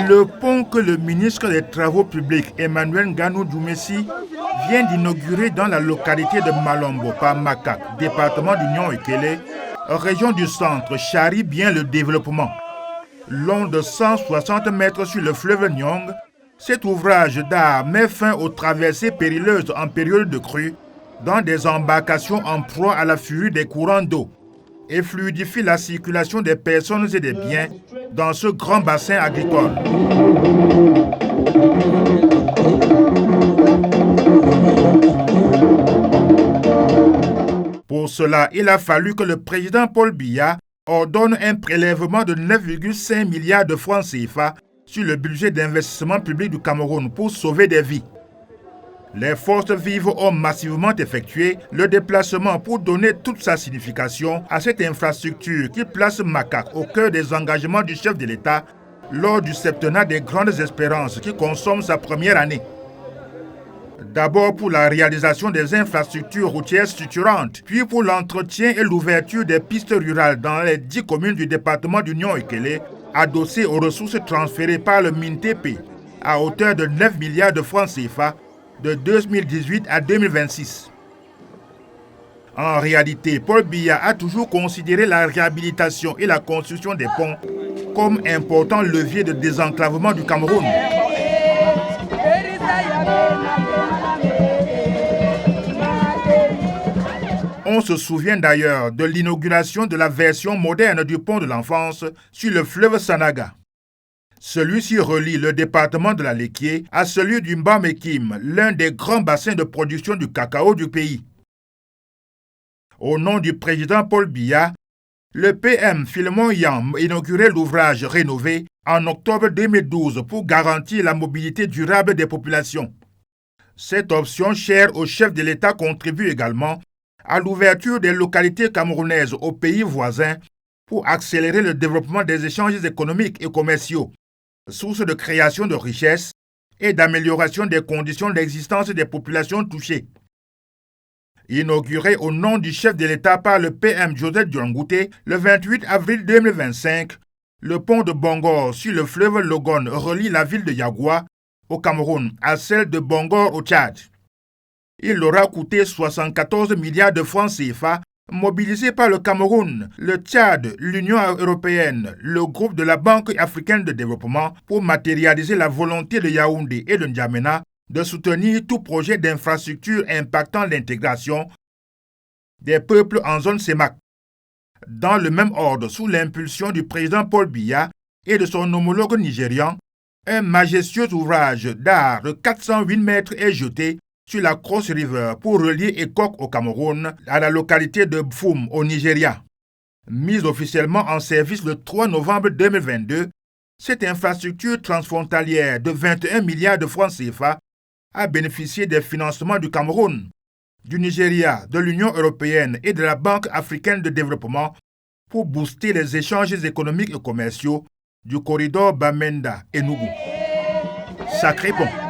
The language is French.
Le pont que le ministre des Travaux publics Emmanuel Nganou Doumbessi vient d'inaugurer dans la localité de Malombo par Makak, département d'Union Ekele, région du centre, charrie bien le développement. Long de 160 mètres sur le fleuve Nyong, cet ouvrage d'art met fin aux traversées périlleuses en période de crue dans des embarcations en proie à la furie des courants d'eau et fluidifie la circulation des personnes et des biens dans ce grand bassin agricole. Pour cela, il a fallu que le président Paul Biya ordonne un prélèvement de 9,5 milliards de francs CFA sur le budget d'investissement public du Cameroun pour sauver des vies. Les forces vives ont massivement effectué le déplacement pour donner toute sa signification à cette infrastructure qui place Makak au cœur des engagements du chef de l'État lors du septennat des Grandes Espérances qui consomme sa première année. D'abord pour la réalisation des infrastructures routières structurantes, puis pour l'entretien et l'ouverture des pistes rurales dans les 10 communes du département d'Union Ekele, adossées aux ressources transférées par le MINTP à hauteur de 9 milliards de francs CFA de 2018 à 2026. En réalité, Paul Biya a toujours considéré la réhabilitation et la construction des ponts comme important levier de désenclavement du Cameroun. On se souvient d'ailleurs de l'inauguration de la version moderne du pont de l'enfance sur le fleuve Sanaga. Celui-ci relie le département de la Lekié à celui du Mbamekim, l'un des grands bassins de production du cacao du pays. Au nom du président Paul Biya, le PM Philemon Yam inaugurait l'ouvrage rénové en octobre 2012 pour garantir la mobilité durable des populations. Cette option chère au chef de l'État contribue également à l'ouverture des localités camerounaises aux pays voisins pour accélérer le développement des échanges économiques et commerciaux, source de création de richesses et d'amélioration des conditions d'existence des populations touchées. Inauguré au nom du chef de l'État par le PM Joseph Diongouté le 28 avril 2025, le pont de Bongor sur le fleuve Logone relie la ville de Yagoua au Cameroun à celle de Bongor au Tchad. Il aura coûté 74 milliards de francs CFA mobilisés par le Cameroun, le Tchad, l'Union européenne, le groupe de la Banque africaine de développement pour matérialiser la volonté de Yaoundé et de N'Djamena de soutenir tout projet d'infrastructure impactant l'intégration des peuples en zone CEMAC. Dans le même ordre, sous l'impulsion du président Paul Biya et de son homologue nigérian, un majestueux ouvrage d'art de 408 mètres est jeté sur la Cross River pour relier Ekok au Cameroun à la localité de Bfoum au Nigeria. Mise officiellement en service le 3 novembre 2022, cette infrastructure transfrontalière de 21 milliards de francs CFA a bénéficié des financements du Cameroun, du Nigeria, de l'Union européenne et de la Banque africaine de développement pour booster les échanges économiques et commerciaux du corridor Bamenda-Enugu. Sacré pont!